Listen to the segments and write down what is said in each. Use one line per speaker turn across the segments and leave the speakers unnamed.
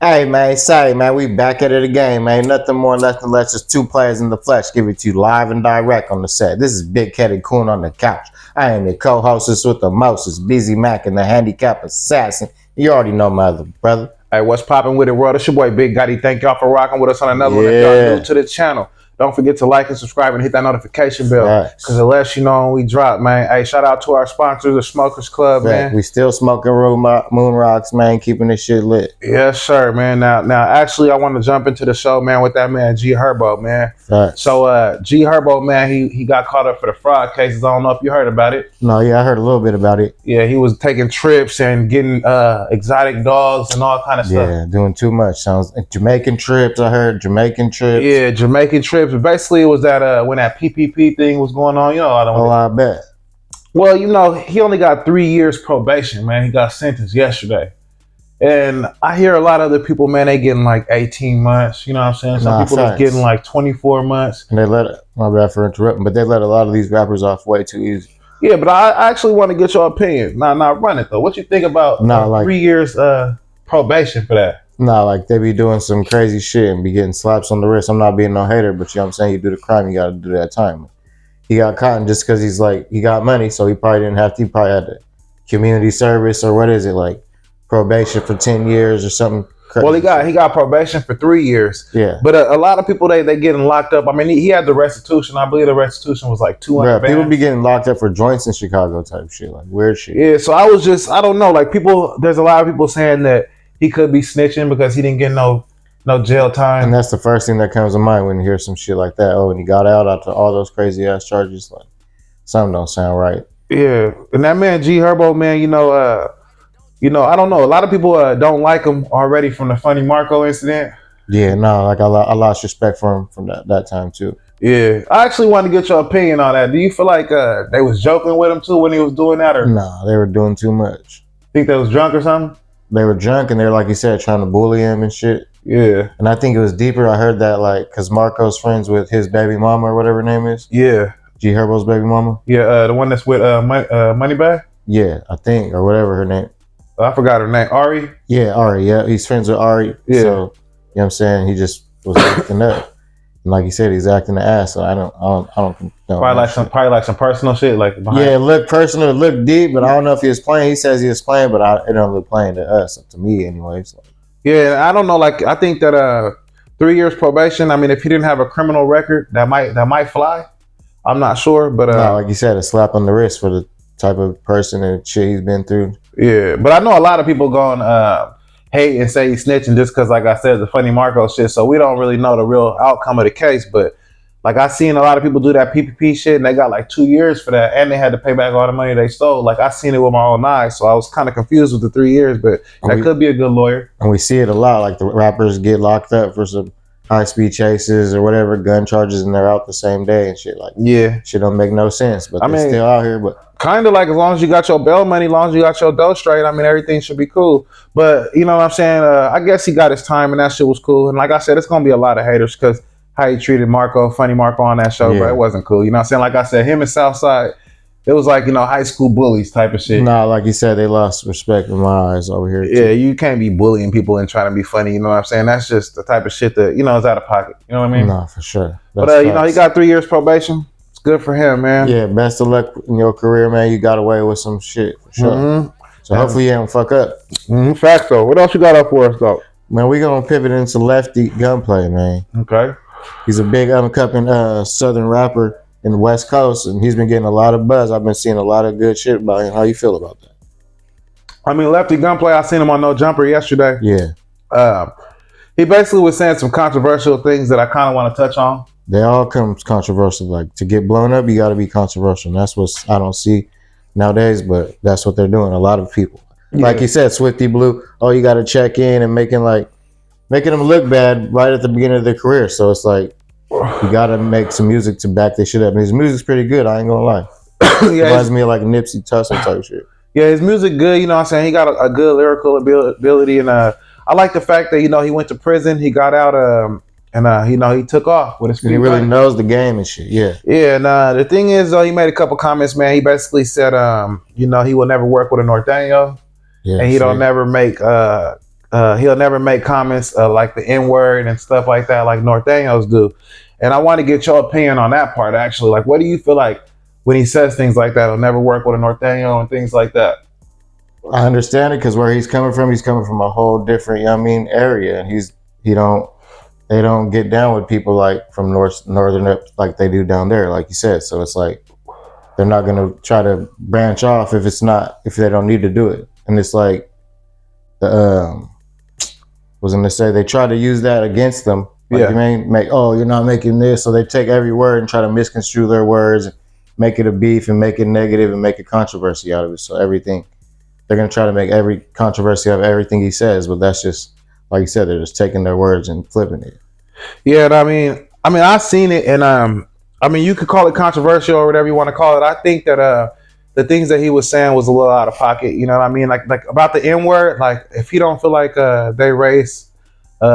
Hey man, sorry man, we back at it again, man. Nothing more, nothing less, just two players in the flesh. Give it to you live and direct on the set. This is Big Headed Coon on the couch. I am your co-hostess with the mostest, Busy Mac and the handicap assassin. You already know my other brother.
Hey, what's poppin' with it, world? It's your boy Big Gotti. Thank y'all for rocking with us on another one. If y'all new to the channel, don't forget to like and subscribe and hit that notification bell. Because it lets you know when we drop, man. Hey, shout out to our sponsors, the Smokers Club, man.
We still smoking moon rocks, man, keeping this shit lit.
Yes, sir, man. Now, actually, I want to jump into the show, man, with that man, G-Herbo, man. So, G-Herbo, man, he got caught up for the fraud cases. I don't know if you heard about it.
No, yeah, I heard a little bit about it.
Yeah, he was taking trips and getting exotic dogs and all kind of stuff.
Yeah, doing too much. Sounds like Jamaican trips, I heard. Jamaican trips.
Yeah, Jamaican trips. Basically, it was that when that PPP thing was going on, you know.
I bet.
Well, you know, he only got 3 years probation, man. He got sentenced yesterday. And I hear a lot of other people, man, they getting like 18 months. You know what I'm saying? Some people are getting like 24 months.
And they my bad for interrupting, but they let a lot of these rappers off way too easy.
Yeah, but I actually want to get your opinion. Nah, run it though. What you think about 3 years probation for that?
Nah, like they be doing some crazy shit and be getting slaps on the wrist. I'm not being no hater, but you know what I'm saying? You do the crime, you got to do that time. He got caught just because he got money, so he probably didn't have to. He probably had the community service or what is it, like probation for 10 years or something crazy.
Well, he got probation for 3 years.
Yeah.
But a lot of people, they getting locked up. I mean, he had the restitution. I believe the restitution was like 200 bands.
People be getting locked up for joints in Chicago type shit, like weird shit.
Yeah, so I don't know. Like there's a lot of people saying that he could be snitching because he didn't get no jail time.
And that's the first thing that comes to mind when you hear some shit like that. Oh, and he got out after all those crazy ass charges. Like, something don't sound right.
Yeah, and that man G-Herbo, man, you know, I don't know. A lot of people don't like him already from the Funny Marco incident.
Yeah, no, like I lost respect for him from that time too.
Yeah, I actually want to get your opinion on that. Do you feel like they was joking with him too when he was doing that, or
no? They were doing too much.
Think they was drunk or something?
They were drunk and they were, like you said, trying to bully him and shit.
Yeah.
And I think it was deeper. I heard that like because Marco's friends with his baby mama or whatever her name is.
Yeah.
G-Herbo's baby mama.
Yeah, the one that's with Moneybag.
Yeah, I think, or whatever her name.
I forgot her name. Ari.
Yeah, Ari. Yeah, he's friends with Ari.
Yeah.
So you know what I'm saying? He just was acting up. And like you said, he's acting the ass. So I don't know.
Probably like some personal shit, like behind.
Yeah, it looked personal, it looked deep, but I don't know if he was playing. He says he was playing, but it don't look playing to us, to me, anyways.
Yeah, I don't know. Like I think that 3 years probation. I mean, if he didn't have a criminal record, that might fly. I'm not sure, but
no, like you said, a slap on the wrist for the type of person and shit he's been through.
Yeah, but I know a lot of people going hate and say he's snitching just because, like I said, the Funny Marco shit. So we don't really know the real outcome of the case. But like I seen a lot of people do that PPP shit, and they got like 2 years for that, and they had to pay back all the money they stole. Like I seen it with my own eyes, so I was kind of confused with the 3 years. But that could be a good lawyer.
And we see it a lot. Like the rappers get locked up for some high-speed chases or whatever, gun charges, and they're out the same day and shit. Like, yeah, shit don't make no sense, but they're still out here. But
kind of like as long as you got your bail money, as long as you got your dough straight, I mean, everything should be cool. But you know what I'm saying? I guess he got his time, and that shit was cool. And like I said, it's gonna be a lot of haters because how he treated Funny Marco on that show, bro, it wasn't cool. You know what I'm saying? Like I said, him and Southside, it was like, you know, high school bullies type of shit.
Nah, like you said, they lost respect in my eyes over here.
Yeah, you can't be bullying people and trying to be funny. You know what I'm saying? That's just the type of shit that, you know, is out of pocket. You know what I mean?
Nah, for sure.
But, you know, he got 3 years probation. It's good for him, man.
Yeah, best of luck in your career, man. You got away with some shit, for sure. So hopefully you don't fuck up.
Facts, though. What else you got up for us, though?
Man, we're going to pivot into Lefty Gunplay, man.
Okay.
He's a big up-and-coming southern rapper in the West Coast, and he's been getting a lot of buzz. I've been seeing a lot of good shit about him. How you feel about that?
I mean, Lefty Gunplay, I seen him on No Jumper yesterday.
Yeah.
He basically was saying some controversial things that I kind of want to touch on.
They all come controversial. Like, to get blown up, you got to be controversial. And that's what I don't see nowadays, but that's what they're doing. A lot of people. Yeah. Like you said, Swifty Blue, you got to check in and making them look bad right at the beginning of their career. So it's like, you gotta make some music to back this shit up. And his music's pretty good, I ain't gonna lie. Yeah, reminds me of like Nipsey Tussle type shit.
Yeah, his music good, you know what I'm saying? He got a good lyrical ability, and I like the fact that, you know, he went to prison, he got out, and you know, he took off with his feet.
He really knows the game and shit, yeah.
Yeah, and the thing is, he made a couple comments, man. He basically said, you know, he will never work with a Norteño, and he don't never make he'll never make comments like the N-word and stuff like that, like Norteños do. And I want to get your opinion on that part, actually. Like, what do you feel like when he says things like that? He'll never work with a Norteño and things like that.
I understand it because where he's coming from a whole different, you know what I mean, area, and they don't get down with people like from northern like they do down there, like you said. So it's like they're not gonna try to branch off if they don't need to do it. And it's like the was gonna say they try to use that against them. Like, you mean, you're not making this, so they take every word and try to misconstrue their words, and make it a beef and make it negative and make a controversy out of it. So everything they're gonna try to make every controversy out of everything he says, but that's just like you said, they're just taking their words and flipping it.
Yeah, and I mean, I've seen it, and I mean, you could call it controversial or whatever you want to call it. I think that the things that he was saying was a little out of pocket. You know what I mean? Like about the N-word. Like if he don't feel like they race.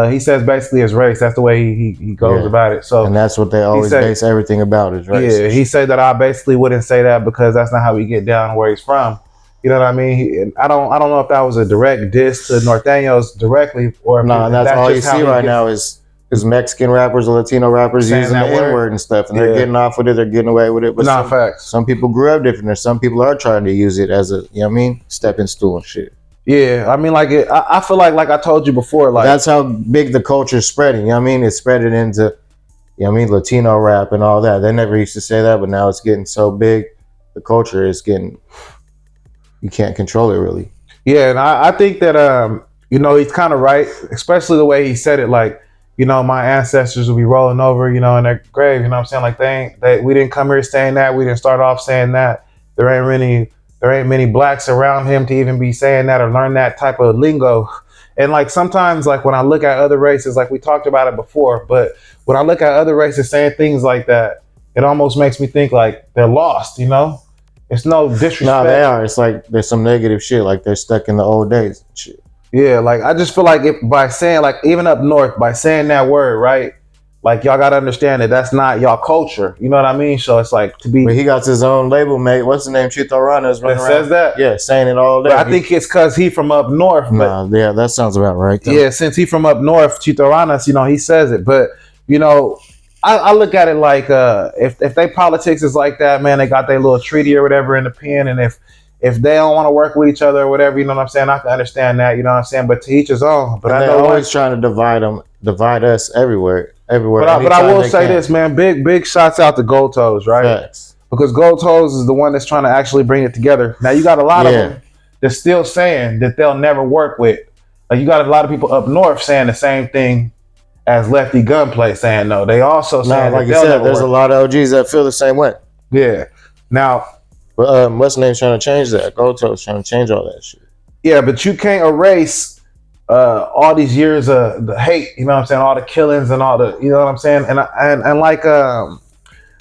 He says basically it's race. That's the way he goes about it. So,
and that's what they always base everything about is race.
Yeah, he said that I basically wouldn't say that because that's not how we get down where he's from. You know what I mean? I don't know if that was a direct diss to Norteños directly or
no. And that's all you see right now is Mexican rappers or Latino rappers using the N-word and stuff, and they're getting off with it. They're getting away with it. But
not facts.
Some people grew up different. There's some people are trying to use it as a, you know what I mean, stepping stool and shit.
Yeah, I mean, like I feel like I told you before, like
that's how big the culture is spreading. You know what I mean? It's spreading into, you know what I mean, Latino rap and all that. They never used to say that, but now it's getting so big. The culture is getting, you can't control it really.
Yeah, and I think that you know, he's kind of right, especially the way he said it. Like, you know, my ancestors will be rolling over, you know, in their grave. You know what I'm saying? Like we didn't come here saying that. We didn't start off saying that. There ain't many blacks around him to even be saying that or learn that type of lingo. And like sometimes, like when I look at other races, like we talked about it before, but when I look at other races saying things like that, it almost makes me think like they're lost, you know? It's no disrespect.
No, they are. It's like there's some negative shit, like they're stuck in the old days and shit.
Yeah, like I just feel like by saying, like even up north, by saying that word, right? Like y'all gotta understand that that's not y'all culture. You know what I mean? So it's like to be.
But he got his own label, mate. What's the name? Chito Rana's running around.
Says that?
Yeah, saying it all day.
But I think it's because he from up north.
Yeah, that sounds about right. Though.
Yeah, since he from up north, Chito Rana's, you know, he says it. But you know, I look at it like if they politics is like that, man, they got their little treaty or whatever in the pen, and if they don't want to work with each other or whatever, you know what I'm saying? I can understand that, you know what I'm saying? But to each his own. But
they're always trying to divide us everywhere. But
I will say this, man. Big shots out to Gold Toes, right?
Facts.
Because Gold Toes is the one that's trying to actually bring it together. Now you got a lot of them that's still saying that they'll never work with. Like you got a lot of people up north saying the same thing as Lefty Gunplay saying no. They also saying
like you said, there's a lot of OGs that feel the same way.
Yeah. Now,
but what's the name trying to change that? Gold Toes trying to change all that shit.
Yeah, but you can't erase all these years of the hate, you know what I'm saying, all the killings and all the, you know what I'm saying, and like
can't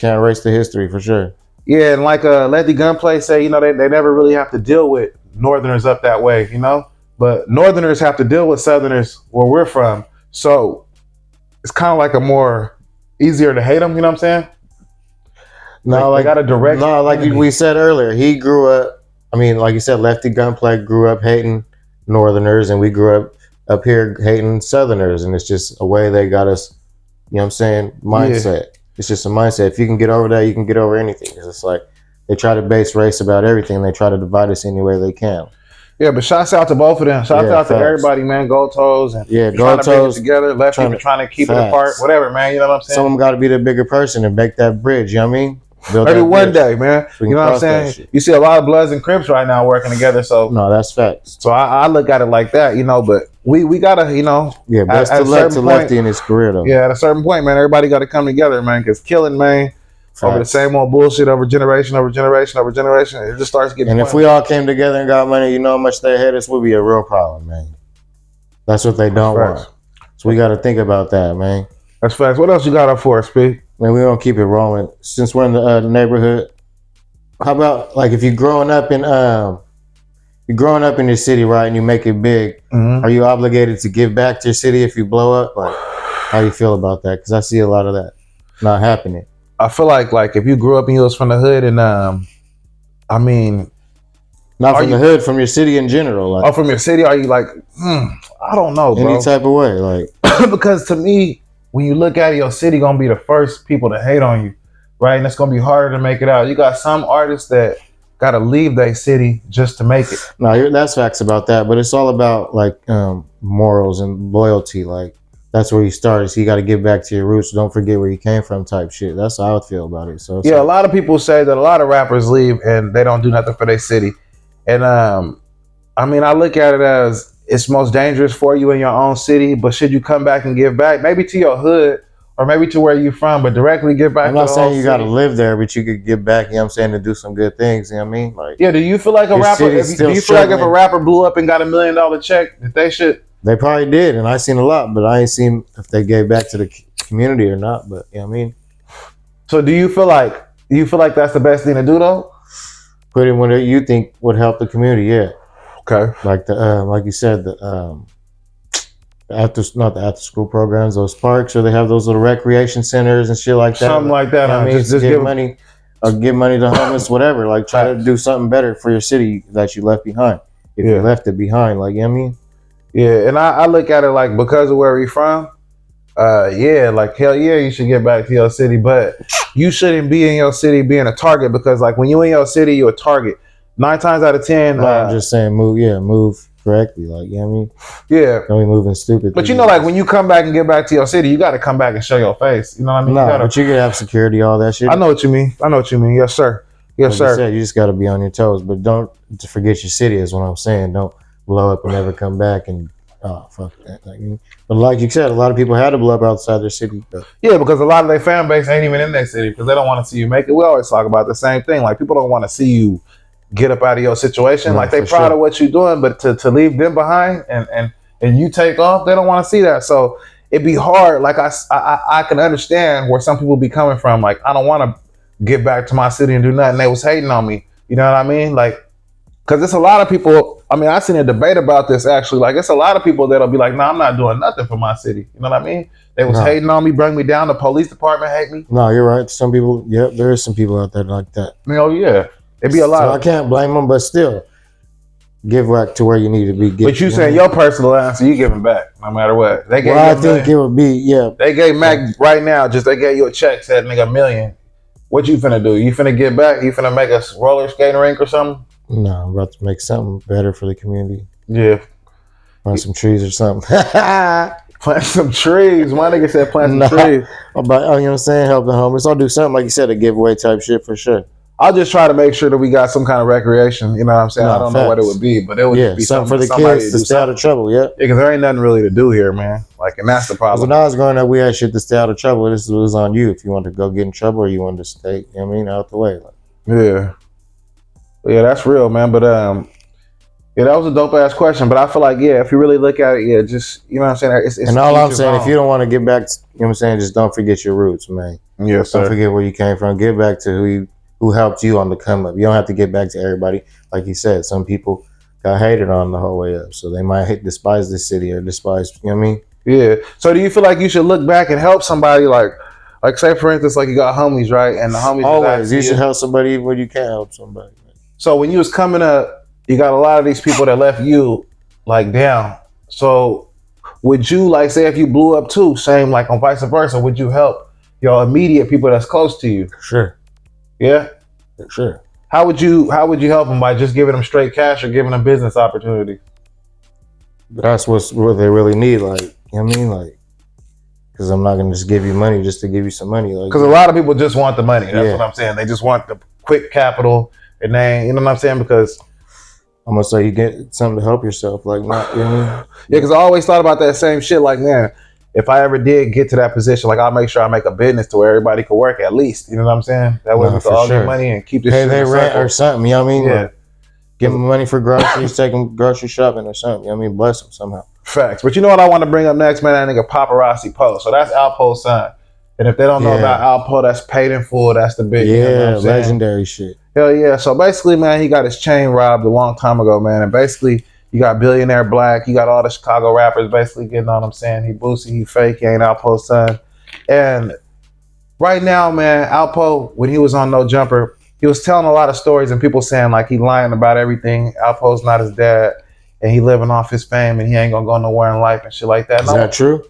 erase the history for sure.
Yeah, and like Lefty Gunplay say, you know, they never really have to deal with Northerners up that way, you know, but Northerners have to deal with Southerners where we're from, so it's kind of like a more easier to hate them, you know what I'm saying?
No, like
got a direct.
No, like we said earlier, he grew up. I mean, like you said, Lefty Gunplay grew up hating Northerners, and we grew up here hating Southerners, and it's just a way they got us, you know what I'm saying, mindset. Yeah. It's just a mindset. If you can get over that, you can get over anything. Because it's like they try to base race about everything, and they try to divide us any way they can.
Yeah, but shouts out to both of them. Shouts out to everybody, man. Gold Toes and
Gold Toes
together. Lefty trying to keep it apart. Whatever, man. You know what I'm saying?
Someone got to be the bigger person and make that bridge. You know what I mean?
Maybe one day, man. You know what I'm saying? You see a lot of Bloods and Crips right now working together. So
no, that's facts.
So I look at it like that, you know. But we gotta, you know.
Yeah, best of luck to Lefty in his career, though.
Yeah, at a certain point, man, everybody got to come together, man. Because killing, man, over the same old bullshit, over generation, it just starts getting.
And if we all came together and got money, you know how much they hate us, would be a real problem, man. That's what they don't want. So we got to think about that, man.
That's facts. What else you got up for us, P?
Man, we don't keep it rolling. Since we're in the neighborhood, how about like if you're growing up in your city, right, and you make it big, are you obligated to give back to your city if you blow up? Like, how do you feel about that? Because I see a lot of that not happening.
I feel like if you grew up and you was from the hood, and I mean,
not from the hood, from your city in general. Like,
from your city, are you like, I don't know, bro.
Any type of way, like
Because to me, when you look at it, your city gonna be the first people to hate on you, right? And it's gonna be harder to make it out. You got some artists that gotta leave their city just to make it.
no, that's facts about that. But it's all about like morals and loyalty. Like that's where you start. So you got to get back to your roots. Don't forget where you came from, type shit. That's how I would feel about it. So
Yeah,
like,
a lot of people say that a lot of rappers leave and they don't do nothing for their city. And I mean, I look at it as it's most dangerous for you in your own city, but should you come back and give back, maybe to your hood or maybe to where you're from, but directly give back
I'm
to
not
the
saying
whole
you got to
city?
live there, but you could give back. You know what I'm saying, to do some good things. You know what I mean? Like,
Yeah, do you feel like a
Your
rapper?
city's
Do
still
you feel like if a
struggling.
rapper blew up and got $1 million check, that they should?
they probably did, and I seen a lot, but I ain't seen if they gave back to the community or not. But you know what I mean?
So do you feel like that's the best thing to do though?
Put it when you think would help the community. Yeah,
Okay.
like the like you said, the not the after school programs, those parks, or they have those little recreation centers and shit like that.
Something like that.
You know what I mean,
Just
give
give
money or give money to homeless, whatever. Like try to do something better for your city that you left behind. If
Yeah.
you left it behind, like you know what I mean.
Yeah, and I look at it like because of where we from, yeah, like hell yeah, you should get back to your city, but you shouldn't be in your city being a target because like when you in your city, you're a target. 9 times out of 10,
No, I'm just saying, move correctly. Like you know what I mean.
yeah.
Don't be moving stupid.
But you know, like when you come back and get back to your city, you got to come back and show your face. You know what I mean?
No, but you could have security, all that shit.
I know what you mean. Yes, sir. Yes,
Like
sir.
you said, you just got to be on your toes, but don't forget your city. Is what I'm saying. Don't blow up and never come back. And oh fuck that. Like, but like you said, a lot of people had to blow up outside their city. But
Yeah, because a lot of their fan base ain't even in their city because they don't want to see you make it. We always talk about the same thing. Like people don't want to see you get up out of your situation.
No,
like they
for
proud
sure.
of what you're doing, but to leave them behind and you take off, they don't want to see that. So it'd be hard. Like I can understand where some people be coming from. Like I don't want to get back to my city and do nothing. They was hating on me. You know what I mean? Like, because it's a lot of people. I mean, I seen a debate about this actually. Like, it's a lot of people that'll be like, "No, I'm not doing nothing for my city." You know what I mean? They was
No.
hating on me, bring me down. The police department hate me.
no, you're right. Some people, yep, there is some people out there like that.
You know, yeah, it'd be a lot.
So I can't blame them, but still, give back to where you need to be.
But you saying your personal answer, you giving back no matter what. They gave
Well,
you
I think it would be, yeah.
They gave Mac right now. Just they gave you a check, said nigga $1 million. What you finna do? You finna get back? You finna make a roller skating rink or something?
No, I'm about to make something better for the community.
Yeah,
Plant some trees or something.
plant some trees. My nigga said plant some
Nah.
trees.
About, you know what I'm saying? Help the homeless. I'll do something, like you said, a giveaway type shit for sure.
I'll just try to make sure that we got some kind of recreation. You know what I'm saying?
No,
I don't know what it
facts.
would be, but it would
Yeah,
be
something for the
somebody
kids
do
to stay out of trouble, yeah.
Yeah, because there ain't nothing really to do here, man. Like, and that's the problem.
When I was growing up, we had shit to stay out of trouble. This was on you if you wanted to go get in trouble or you wanted to stay, you know what I mean, out the way. Like,
Yeah, that's real, man. But yeah, that was a dope ass question. But I feel like, yeah, if you really look at it, yeah, just you know what I'm saying. It's
and all I'm
each
saying,
his
if you don't want to get back, to, you know what I'm saying, just don't forget your roots, man.
own. Yes,
Don't
sir.
forget where you came from. Get back to who helped you on the come up. You don't have to get back to everybody. Like you said, some people got hated on the whole way up, so they might despise the city or despise. You know what I mean?
Yeah. So do you feel like you should look back and help somebody, like say for instance, like you got homies, right? And the homies
Always, you should help somebody even when you can't help somebody.
So when you was coming up, you got a lot of these people that left you like down. So would you, like, say if you blew up too, same like on vice versa, would you help your immediate people that's close to you?
For sure,
Yeah.
for sure.
How would you help them? By just giving them straight cash or giving them business opportunity?
That's what they really need. Like, you know what I mean? Like, because I'm not gonna just give you money just to give you some money. Like,
Because a lot of people just want the money. That's
Yeah.
what I'm saying. They just want the quick capital, and they, you know what I'm saying? Because
I'm gonna say you get something to help yourself. Like, not, you know what I mean?
yeah, because I always thought about that same shit. Like, man, if I ever did get to that position, like I'll make sure I make a business to where everybody could work at least. You know what I'm saying? That way
Nah,
we can
for
all
sure.
get money and keep this
Pay
shit
their
in a
rent
circle.
or something. You know what I mean?
Yeah.
Like, give them money for groceries, take them grocery shopping or something. You know what I mean? Bless them somehow.
Facts. But you know what I want to bring up next, man? That nigga Paparazzi Post. So that's Alpo's son. And if they don't know
Yeah.
about Alpo, that's paid in full. That's the big, you know what
Yeah,
I'm saying?
legendary shit.
Hell yeah. So basically, man, he got his chain robbed a long time ago, man. And basically, you got Billionaire Black. You got all the Chicago rappers basically getting on him saying he Boosie, he fake, he ain't Alpo's son. And right now, man, Alpo, when he was on No Jumper, he was telling a lot of stories and people saying like he lying about everything. Alpo's not his dad. and he living off his fame and he ain't gonna go nowhere in life and shit like that.
Is that true?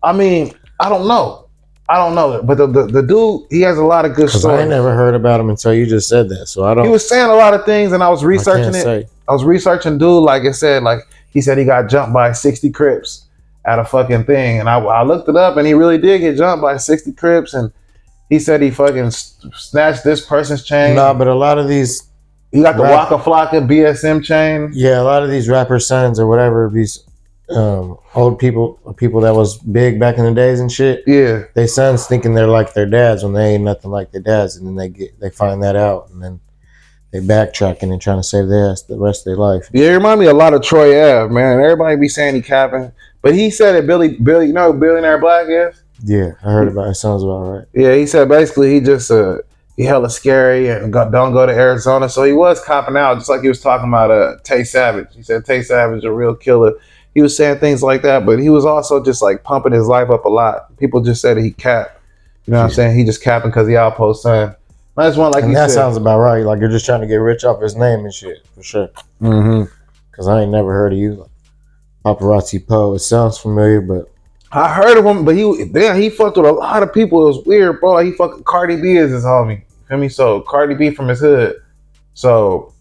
I mean, I don't know. But the dude, he has a lot of good stories.
I ain't never heard about him until you just said that. So I don't.
He was saying a lot of things, and I was researching it. I was researching dude, like it said, like he said he got jumped by 60 Crips at a fucking thing, and I looked it up, and he really did get jumped by 60 Crips, and he said he fucking snatched this person's chain.
Nah, but a lot of these,
he got the Waka Flocka BSM chain.
Yeah, a lot of these rapper sons or whatever, these old people that was big back in the days and shit.
Yeah,
they sons thinking they're like their dads when they ain't nothing like their dads, and then they find that out, and then they backtracking and trying to save their ass the rest of their life.
Yeah, it remind me a lot of Troy Ave, man. Everybody be saying he capping, but he said that Billy, you know who Billionaire Black is?
Yeah, I heard about it. Sounds about right.
Yeah, he said basically he just he hella scary and don't go to Arizona, so he was copping out, just like he was talking about Tay Savage. He said Tay Savage a real killer. He was saying things like that, but he was also just like pumping his life up a lot. People just said that he capped. You know what I'm saying? He just capping because he Outpost son. I just want like
and that sounds about right. Like you're just trying to get rich off his name and shit for sure. Because I ain't never heard of you, Paparazzi Poe. It sounds familiar, but
I heard of him. But he fucked with a lot of people. It was weird, bro. He fucking Cardi B is his homie. Feel me? So Cardi B from his hood. So.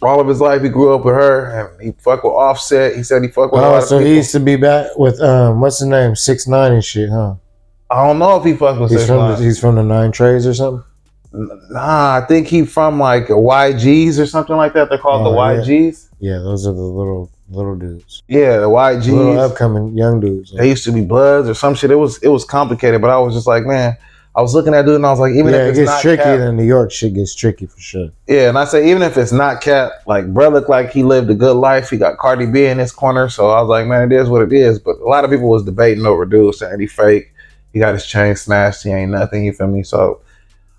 All of his life, he grew up with her, and he fucked with Offset. He said he fucked with a lot of people.
He used to be back with what's his name, 6ix9ine and shit, huh?
I don't know if he fucked with 6ix9ine.
He's from the 9 Trays or something.
Nah, I think he from like YGs or something like that. They're called the YGs.
Yeah, those are the little dudes.
Yeah, the YGs.
Little upcoming young dudes.
They used to be Bloods or some shit. It was complicated, but I was just like, man. I was looking at dude and I was like, even if it's
gets
not
tricky,
cap,
then New York shit gets tricky for sure.
Yeah, and I say even if it's not cap, like bro looked like he lived a good life. He got Cardi B in his corner, so I was like, man, it is what it is. But a lot of people was debating over dude saying he fake. He got his chain snatched. He ain't nothing. You feel me? So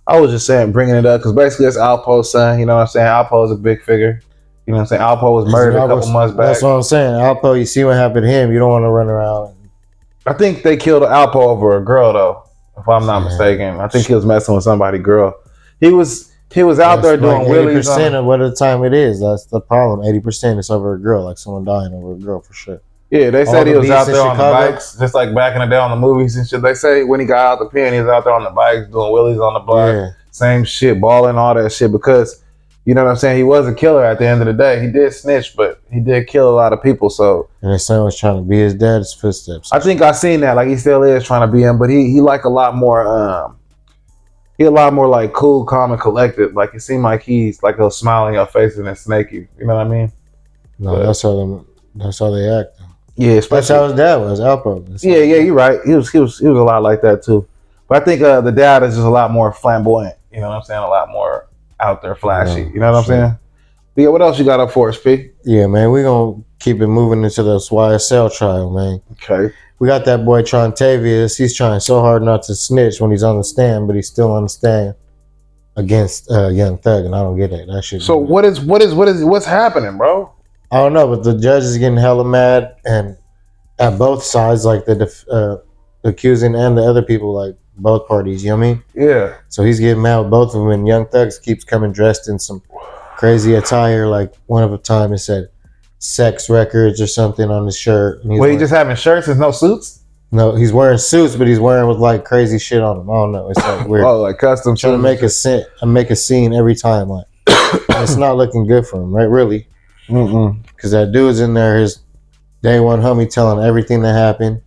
I was just saying, bringing it up because basically it's Alpo's son. You know what I'm saying? Alpo's a big figure. You know what I'm saying? Alpo was murdered a couple months back.
That's what I'm saying. Alpo, you see what happened to him. You don't want to run around.
I think they killed Alpo over a girl though. If I'm not mistaken, I think he was messing with somebody's girl. He was out there doing wheelies.
80% of what the time it is. That's the problem. 80% is over a girl, like someone dying over a girl for sure.
Yeah, they said he was out there on the bikes, just like back in the day on the movies and shit. They say when he got out the pen, he was out there on the bikes doing wheelies on the block. Yeah. Same shit, balling, all that shit. Because you know what I'm saying, he was a killer at the end of the day. He did snitch, but he did kill a lot of people. So
and his son was trying to be his dad's footsteps.
I think I seen that. Like he still is trying to be him, but he like a lot more. He a lot more like cool, calm, and collected. Like it seemed like he's like he'll smile in your face and then snake you. You know what I mean?
No, but that's how they act.
Yeah,
that's how his dad was. Alpo.
Yeah, you're right. He was a lot like that too. But I think the dad is just a lot more flamboyant. You know what I'm saying? A lot more out there flashy. You know what I'm saying? But yeah, what else you got up for us, P?
Yeah, man, we're going to keep it moving into this YSL trial, man.
Okay.
We got that boy Trontavious. He's trying so hard not to snitch when he's on the stand, but he's still on the stand against Young Thug, and I don't get it. That shit.
So what's happening, bro?
I don't know, but the judge is getting hella mad, and at both sides, like the accusing and the other people, like both parties, you know what I mean?
Yeah.
So he's getting mad with both of them, and Young Thug keeps coming dressed in some crazy attire. Like one of the time it said sex records or something on his shirt.
He just having shirts and no suits?
No, he's wearing suits, but he's wearing with like crazy shit on him. I don't know. It's like weird.
Oh, like custom.
Trying to make a scene every time. Like it's not looking good for him, right? Really. Because that dude's in there, his day one homie telling everything that happened.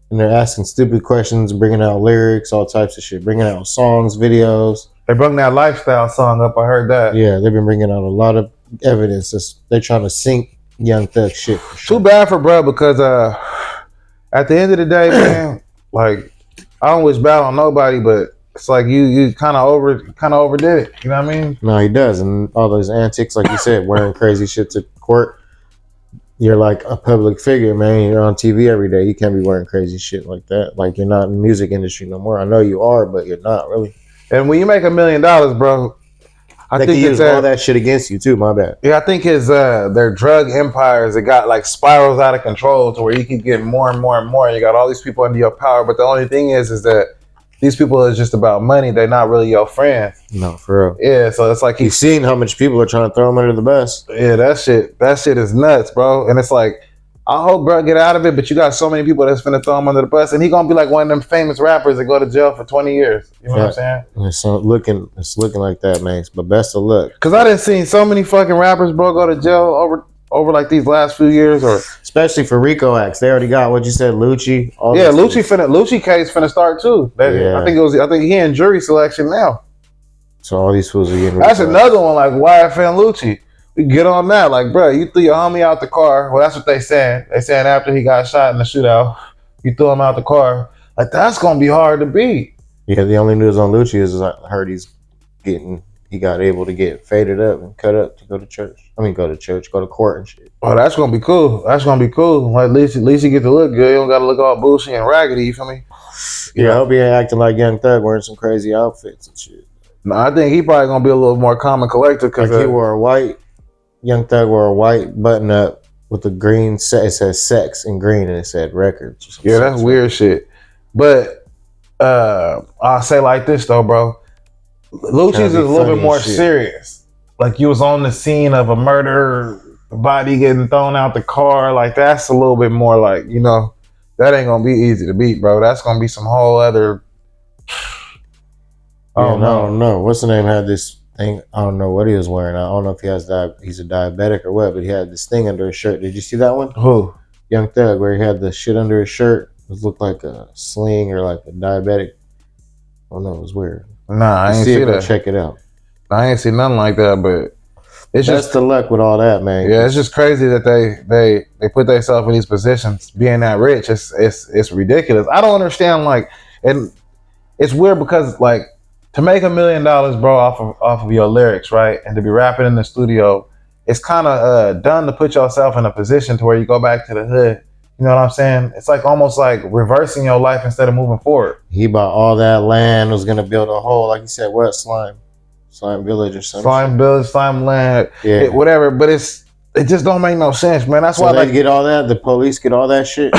And they're asking stupid questions, bringing out lyrics, all types of shit, bringing out songs, videos.
They brought that lifestyle song up. I heard that.
Yeah, they've been bringing out a lot of evidence. They're trying to sink Young Thug shit.
Too bad for bro, because at the end of the day, man, like I don't wish bad on nobody, but it's like you kind of overdid it. You know what I mean?
No, he does, and all those antics, like you said, wearing crazy shit to court. You're like a public figure, man. You're on TV every day. You can't be wearing crazy shit like that. Like you're not in the music industry no more. I know you are, but you're not really.
And when you make $1 million, bro, I think
they use all that shit against you too. My bad.
Yeah, I think their drug empires, it got like spirals out of control to where you keep getting more and more and more. And you got all these people under your power, but the only thing is that these people is just about money. They're not really your friends.
No, for real.
Yeah, so it's like
You've seen how much people are trying to throw him under the bus.
Yeah, that shit is nuts, bro. And it's like, I hope bro get out of it, but you got so many people that's finna throw him under the bus, and he gonna be like one of them famous rappers that go to jail for 20 years. You know what I'm saying?
It's looking like that, man. But best of luck.
Cause I done seen so many fucking rappers, bro, go to jail over like these last few years, or
especially for RICO acts. They already got what you said, Lucci.
Lucci case finna start too. I think he in jury selection now.
So all these fools are getting.
That's another one, like YFN Lucci. We get on that, like, bro, you threw your homie out the car. Well, that's what they saying. They saying after he got shot in the shootout, you threw him out the car. Like, that's gonna be hard to beat.
Yeah, the only news on Lucci is I heard he got able to get faded up and cut up to go to church. Go to court and shit.
Oh, that's gonna be cool. Like, at least you get to look good. You don't gotta look all bushy and raggedy. You feel me?
Yeah, I hope he ain't acting like Young Thug wearing some crazy outfits and shit.
No, I think he probably gonna be a little more calm and collected because
Young Thug wore a white button up with the green set. It says sex in green and it said records.
Yeah, that's weird shit. But I'll say like this though, bro. Lucci's is a little bit more serious. Like you was on the scene of a murder, body getting thrown out the car. Like that's a little bit more like, you know, that ain't gonna be easy to beat, bro. That's gonna be some whole other.
I don't know. What's the name had this thing? I don't know what he was wearing. I don't know if he's a diabetic or what, but he had this thing under his shirt. Did you see that one?
Who?
Young Thug, where he had the shit under his shirt. It looked like a sling or like a diabetic. Oh no, it was weird.
Nah, I ain't see that.
Check it out.
I ain't see nothing like that, but it's just
the luck with all that, man.
Yeah, it's just crazy that they put themselves in these positions, being that rich. It's ridiculous. I don't understand, like, and it's weird because like to make $1 million, bro, off of your lyrics, right, and to be rapping in the studio, it's kind of done to put yourself in a position to where you go back to the hood. You know what I'm saying? It's like almost like reversing your life instead of moving forward.
He bought all that land, was gonna build a whole, like you said, what slime village or something.
Slime village, slime land,
yeah,
whatever. But it just don't make no sense, man. That's why
they get all that. The police get all that shit.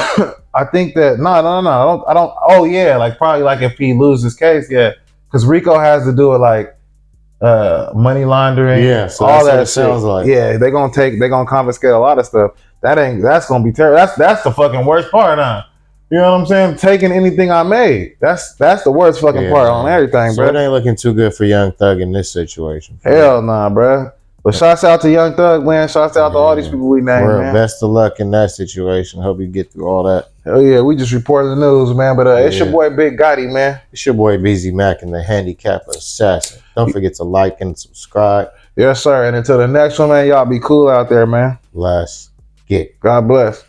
I think that no. I don't. Oh yeah, like probably like if he loses his case, yeah, because RICO has to do it like money laundering.
Yeah, so
all
that
shit
sounds like.
Yeah, they're gonna confiscate a lot of stuff. That's gonna be terrible. That's the fucking worst part, huh? You know what I'm saying? Taking anything I made. That's the worst fucking part on everything,
so
bro.
It ain't looking too good for Young Thug in this situation.
Hell nah, bro. But shouts out to Young Thug, man. Shouts out to all these people we named, man.
Best of luck in that situation. Hope you get through all that.
Hell yeah, we just reported the news, man. But it's your boy Big Gotti, man.
It's your boy BZ Mac and the Handicap Assassin. Don't forget to like and subscribe.
Yes, sir. And until the next one, man, y'all be cool out there, man.
Let's get.
God bless.